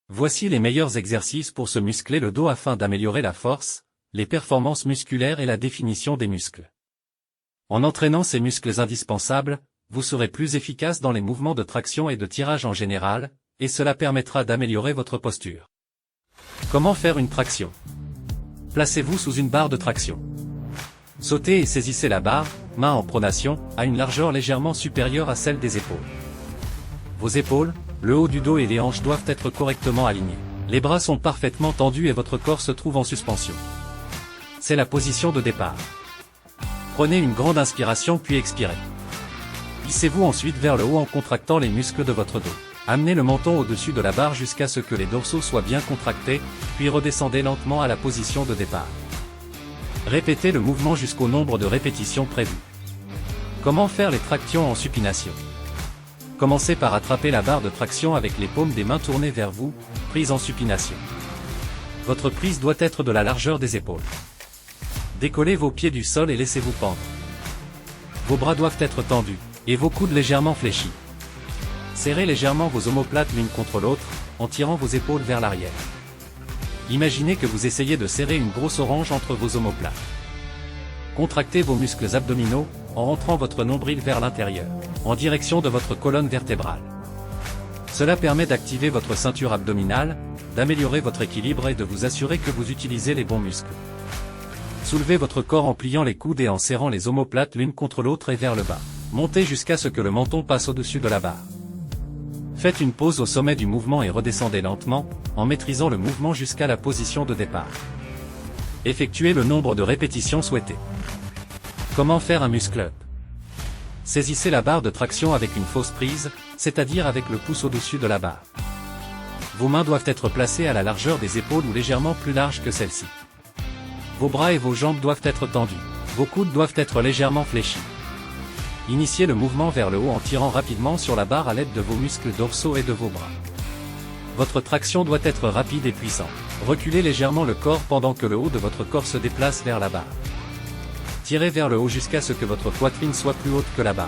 Voici les meilleurs exercices pour se muscler le dos afin d'améliorer la force, les performances musculaires et la définition des muscles. En entraînant ces muscles indispensables, vous serez plus efficace dans les mouvements de traction et de tirage en général, et cela permettra d'améliorer votre posture. Comment faire une traction? Placez-vous sous une barre de traction. Sautez et saisissez la barre, main en pronation, à une largeur légèrement supérieure à celle des épaules. Vos épaules, le haut du dos et les hanches doivent être correctement alignés. Les bras sont parfaitement tendus et votre corps se trouve en suspension. C'est la position de départ. Prenez une grande inspiration puis expirez. Hissez-vous ensuite vers le haut en contractant les muscles de votre dos. Amenez le menton au-dessus de la barre jusqu'à ce que les dorsaux soient bien contractés, puis redescendez lentement à la position de départ. Répétez le mouvement jusqu'au nombre de répétitions prévues. Comment faire les tractions en supination? Commencez par attraper la barre de traction avec les paumes des mains tournées vers vous, prise en supination. Votre prise doit être de la largeur des épaules. Décollez vos pieds du sol et laissez-vous pendre. Vos bras doivent être tendus, et vos coudes légèrement fléchis. Serrez légèrement vos omoplates l'une contre l'autre, en tirant vos épaules vers l'arrière. Imaginez que vous essayez de serrer une grosse orange entre vos omoplates. Contractez vos muscles abdominaux, en rentrant votre nombril vers l'intérieur, en direction de votre colonne vertébrale. Cela permet d'activer votre ceinture abdominale, d'améliorer votre équilibre et de vous assurer que vous utilisez les bons muscles. Soulevez votre corps en pliant les coudes et en serrant les omoplates l'une contre l'autre et vers le bas. Montez jusqu'à ce que le menton passe au-dessus de la barre. Faites une pause au sommet du mouvement et redescendez lentement, en maîtrisant le mouvement jusqu'à la position de départ. Effectuez le nombre de répétitions souhaitées. Comment faire un muscle-up? Saisissez la barre de traction avec une fausse prise, c'est-à-dire avec le pouce au-dessus de la barre. Vos mains doivent être placées à la largeur des épaules ou légèrement plus larges que celle-ci. Vos bras et vos jambes doivent être tendus. Vos coudes doivent être légèrement fléchis. Initiez le mouvement vers le haut en tirant rapidement sur la barre à l'aide de vos muscles dorsaux et de vos bras. Votre traction doit être rapide et puissante. Reculez légèrement le corps pendant que le haut de votre corps se déplace vers la barre. Tirez vers le haut jusqu'à ce que votre poitrine soit plus haute que la barre.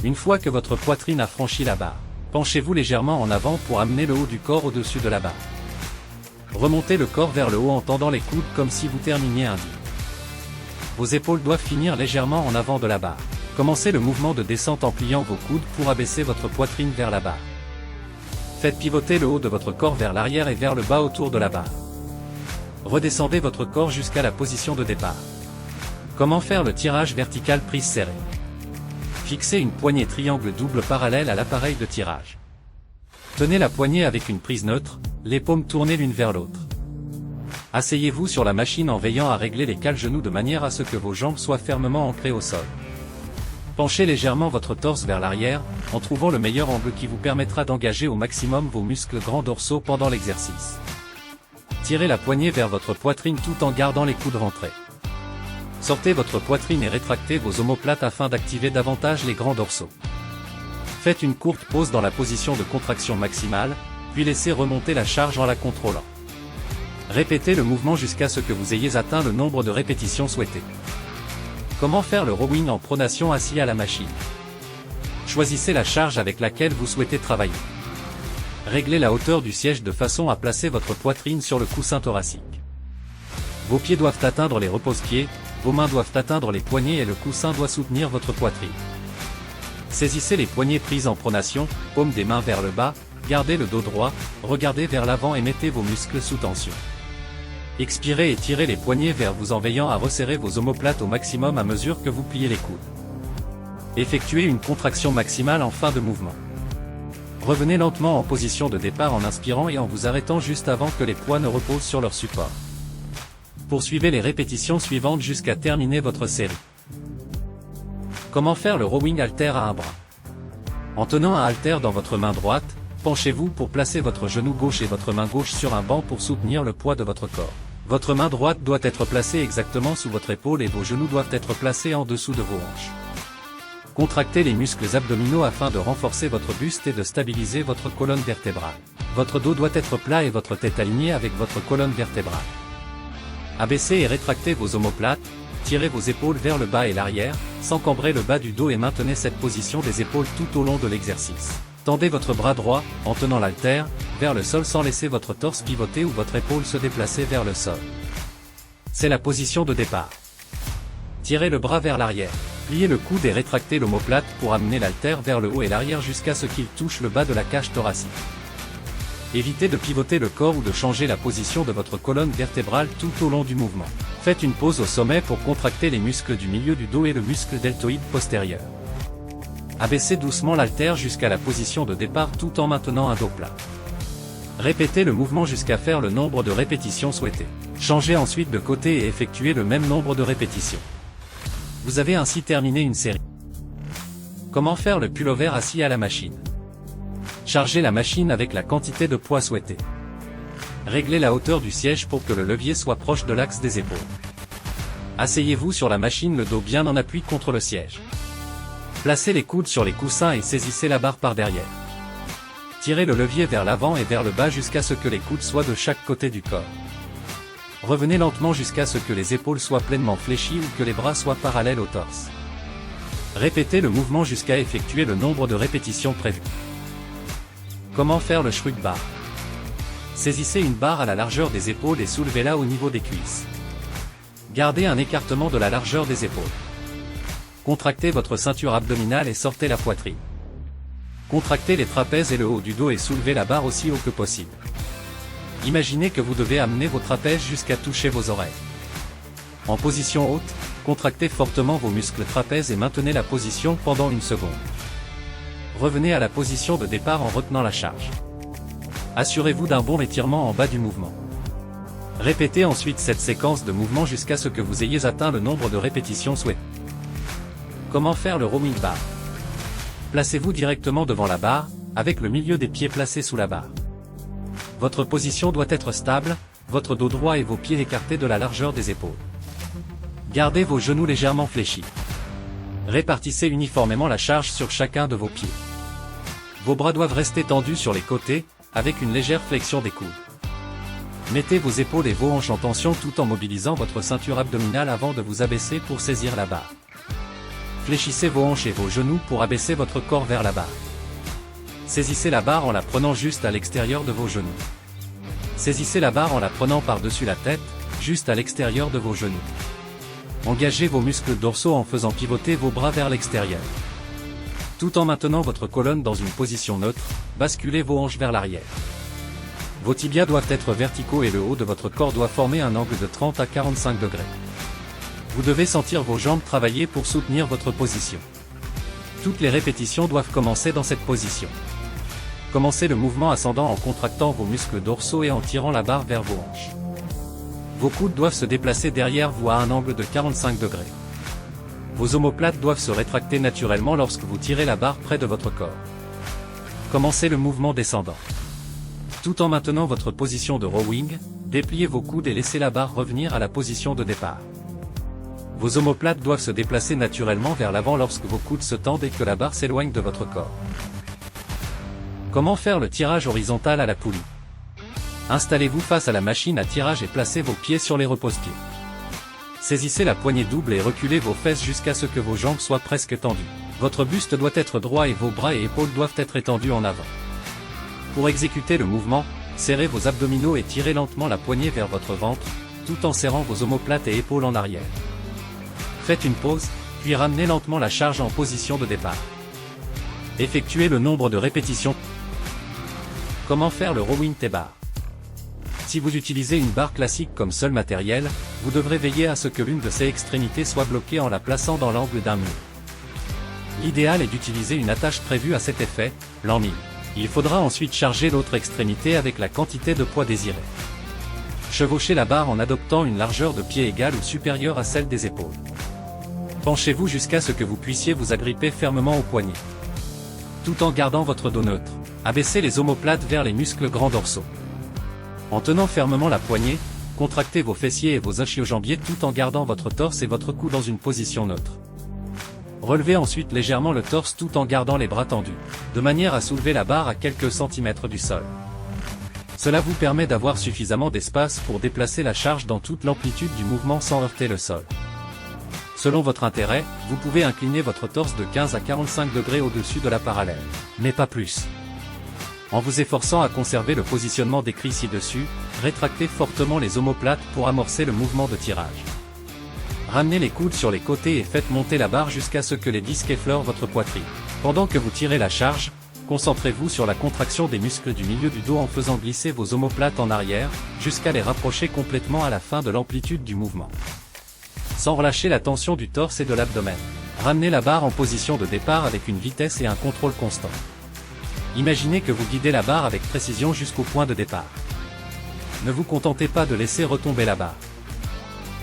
Une fois que votre poitrine a franchi la barre, penchez-vous légèrement en avant pour amener le haut du corps au-dessus de la barre. Remontez le corps vers le haut en tendant les coudes comme si vous terminiez un dip. Vos épaules doivent finir légèrement en avant de la barre. Commencez le mouvement de descente en pliant vos coudes pour abaisser votre poitrine vers la barre. Faites pivoter le haut de votre corps vers l'arrière et vers le bas autour de la barre. Redescendez votre corps jusqu'à la position de départ. Comment faire le tirage vertical prise serrée? Fixez une poignée triangle double parallèle à l'appareil de tirage. Tenez la poignée avec une prise neutre, les paumes tournées l'une vers l'autre. Asseyez-vous sur la machine en veillant à régler les cales-genoux de manière à ce que vos jambes soient fermement ancrées au sol. Penchez légèrement votre torse vers l'arrière, en trouvant le meilleur angle qui vous permettra d'engager au maximum vos muscles grands dorsaux pendant l'exercice. Tirez la poignée vers votre poitrine tout en gardant les coudes rentrés. Sortez votre poitrine et rétractez vos omoplates afin d'activer davantage les grands dorsaux. Faites une courte pause dans la position de contraction maximale, puis laissez remonter la charge en la contrôlant. Répétez le mouvement jusqu'à ce que vous ayez atteint le nombre de répétitions souhaitées. Comment faire le rowing en pronation assis à la machine? Choisissez la charge avec laquelle vous souhaitez travailler. Réglez la hauteur du siège de façon à placer votre poitrine sur le coussin thoracique. Vos pieds doivent atteindre les repose-pieds, vos mains doivent atteindre les poignets et le coussin doit soutenir votre poitrine. Saisissez les poignées prises en pronation, paumes des mains vers le bas, gardez le dos droit, regardez vers l'avant et mettez vos muscles sous tension. Expirez et tirez les poignets vers vous en veillant à resserrer vos omoplates au maximum à mesure que vous pliez les coudes. Effectuez une contraction maximale en fin de mouvement. Revenez lentement en position de départ en inspirant et en vous arrêtant juste avant que les poids ne reposent sur leur support. Poursuivez les répétitions suivantes jusqu'à terminer votre série. Comment faire le rowing haltère à un bras? En tenant un haltère dans votre main droite, penchez-vous pour placer votre genou gauche et votre main gauche sur un banc pour soutenir le poids de votre corps. Votre main droite doit être placée exactement sous votre épaule et vos genoux doivent être placés en dessous de vos hanches. Contractez les muscles abdominaux afin de renforcer votre buste et de stabiliser votre colonne vertébrale. Votre dos doit être plat et votre tête alignée avec votre colonne vertébrale. Abaissez et rétractez vos omoplates, tirez vos épaules vers le bas et l'arrière, sans cambrer le bas du dos et maintenez cette position des épaules tout au long de l'exercice. Tendez votre bras droit, en tenant l'haltère, vers le sol sans laisser votre torse pivoter ou votre épaule se déplacer vers le sol. C'est la position de départ. Tirez le bras vers l'arrière. Pliez le coude et rétractez l'omoplate pour amener l'haltère vers le haut et l'arrière jusqu'à ce qu'il touche le bas de la cage thoracique. Évitez de pivoter le corps ou de changer la position de votre colonne vertébrale tout au long du mouvement. Faites une pause au sommet pour contracter les muscles du milieu du dos et le muscle deltoïde postérieur. Abaissez doucement l'haltère jusqu'à la position de départ tout en maintenant un dos plat. Répétez le mouvement jusqu'à faire le nombre de répétitions souhaitées. Changez ensuite de côté et effectuez le même nombre de répétitions. Vous avez ainsi terminé une série. Comment faire le pullover assis à la machine? Chargez la machine avec la quantité de poids souhaitée. Réglez la hauteur du siège pour que le levier soit proche de l'axe des épaules. Asseyez-vous sur la machine le dos bien en appui contre le siège. Placez les coudes sur les coussins et saisissez la barre par derrière. Tirez le levier vers l'avant et vers le bas jusqu'à ce que les coudes soient de chaque côté du corps. Revenez lentement jusqu'à ce que les épaules soient pleinement fléchies ou que les bras soient parallèles au torse. Répétez le mouvement jusqu'à effectuer le nombre de répétitions prévues. Comment faire le shrug bar? Saisissez une barre à la largeur des épaules et soulevez-la au niveau des cuisses. Gardez un écartement de la largeur des épaules. Contractez votre ceinture abdominale et sortez la poitrine. Contractez les trapèzes et le haut du dos et soulevez la barre aussi haut que possible. Imaginez que vous devez amener vos trapèzes jusqu'à toucher vos oreilles. En position haute, contractez fortement vos muscles trapèzes et maintenez la position pendant une seconde. Revenez à la position de départ en retenant la charge. Assurez-vous d'un bon étirement en bas du mouvement. Répétez ensuite cette séquence de mouvements jusqu'à ce que vous ayez atteint le nombre de répétitions souhaitées. Comment faire le rowing bar? Placez-vous directement devant la barre, avec le milieu des pieds placés sous la barre. Votre position doit être stable, votre dos droit et vos pieds écartés de la largeur des épaules. Gardez vos genoux légèrement fléchis. Répartissez uniformément la charge sur chacun de vos pieds. Vos bras doivent rester tendus sur les côtés, avec une légère flexion des coudes. Mettez vos épaules et vos hanches en tension tout en mobilisant votre ceinture abdominale avant de vous abaisser pour saisir la barre. Fléchissez vos hanches et vos genoux pour abaisser votre corps vers la barre. Saisissez la barre en la prenant juste à l'extérieur de vos genoux. Saisissez la barre en la prenant par-dessus la tête, juste à l'extérieur de vos genoux. Engagez vos muscles dorsaux en faisant pivoter vos bras vers l'extérieur. Tout en maintenant votre colonne dans une position neutre, basculez vos hanches vers l'arrière. Vos tibias doivent être verticaux et le haut de votre corps doit former un angle de 30 à 45 degrés. Vous devez sentir vos jambes travailler pour soutenir votre position. Toutes les répétitions doivent commencer dans cette position. Commencez le mouvement ascendant en contractant vos muscles dorsaux et en tirant la barre vers vos hanches. Vos coudes doivent se déplacer derrière vous à un angle de 45 degrés. Vos omoplates doivent se rétracter naturellement lorsque vous tirez la barre près de votre corps. Commencez le mouvement descendant. Tout en maintenant votre position de rowing, dépliez vos coudes et laissez la barre revenir à la position de départ. Vos omoplates doivent se déplacer naturellement vers l'avant lorsque vos coudes se tendent et que la barre s'éloigne de votre corps. Comment faire le tirage horizontal à la poulie? Installez-vous face à la machine à tirage et placez vos pieds sur les repose-pieds. Saisissez la poignée double et reculez vos fesses jusqu'à ce que vos jambes soient presque tendues. Votre buste doit être droit et vos bras et épaules doivent être étendus en avant. Pour exécuter le mouvement, serrez vos abdominaux et tirez lentement la poignée vers votre ventre, tout en serrant vos omoplates et épaules en arrière. Faites une pause, puis ramenez lentement la charge en position de départ. Effectuez le nombre de répétitions. Comment faire le rowing T-bar? Si vous utilisez une barre classique comme seul matériel, vous devrez veiller à ce que l'une de ses extrémités soit bloquée en la plaçant dans l'angle d'un mur. L'idéal est d'utiliser une attache prévue à cet effet, l'enmine. Il faudra ensuite charger l'autre extrémité avec la quantité de poids désirée. Chevauchez la barre en adoptant une largeur de pied égale ou supérieure à celle des épaules. Penchez-vous jusqu'à ce que vous puissiez vous agripper fermement au poignet. Tout en gardant votre dos neutre, abaissez les omoplates vers les muscles grands dorsaux. En tenant fermement la poignée, contractez vos fessiers et vos ischio-jambiers tout en gardant votre torse et votre cou dans une position neutre. Relevez ensuite légèrement le torse tout en gardant les bras tendus, de manière à soulever la barre à quelques centimètres du sol. Cela vous permet d'avoir suffisamment d'espace pour déplacer la charge dans toute l'amplitude du mouvement sans heurter le sol. Selon votre intérêt, vous pouvez incliner votre torse de 15 à 45 degrés au-dessus de la parallèle, mais pas plus. En vous efforçant à conserver le positionnement décrit ci-dessus, rétractez fortement les omoplates pour amorcer le mouvement de tirage. Ramenez les coudes sur les côtés et faites monter la barre jusqu'à ce que les disques effleurent votre poitrine. Pendant que vous tirez la charge, concentrez-vous sur la contraction des muscles du milieu du dos en faisant glisser vos omoplates en arrière, jusqu'à les rapprocher complètement à la fin de l'amplitude du mouvement. Sans relâcher la tension du torse et de l'abdomen. Ramenez la barre en position de départ avec une vitesse et un contrôle constant. Imaginez que vous guidez la barre avec précision jusqu'au point de départ. Ne vous contentez pas de laisser retomber la barre.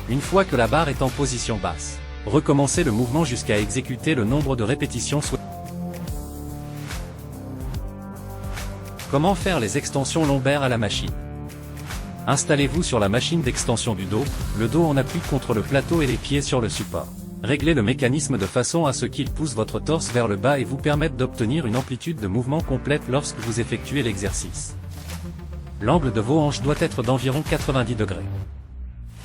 Une fois que la barre est en position basse, recommencez le mouvement jusqu'à exécuter le nombre de répétitions souhaitées. Comment faire les extensions lombaires à la machine? Installez-vous sur la machine d'extension du dos, le dos en appui contre le plateau et les pieds sur le support. Réglez le mécanisme de façon à ce qu'il pousse votre torse vers le bas et vous permette d'obtenir une amplitude de mouvement complète lorsque vous effectuez l'exercice. L'angle de vos hanches doit être d'environ 90 degrés.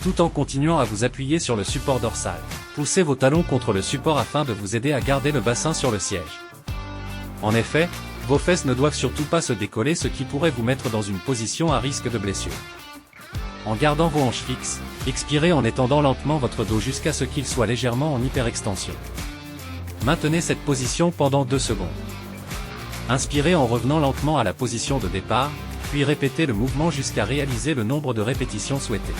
Tout en continuant à vous appuyer sur le support dorsal. Poussez vos talons contre le support afin de vous aider à garder le bassin sur le siège. En effet, vos fesses ne doivent surtout pas se décoller, ce qui pourrait vous mettre dans une position à risque de blessure. En gardant vos hanches fixes, expirez en étendant lentement votre dos jusqu'à ce qu'il soit légèrement en hyperextension. Maintenez cette position pendant 2 secondes. Inspirez en revenant lentement à la position de départ, puis répétez le mouvement jusqu'à réaliser le nombre de répétitions souhaitées.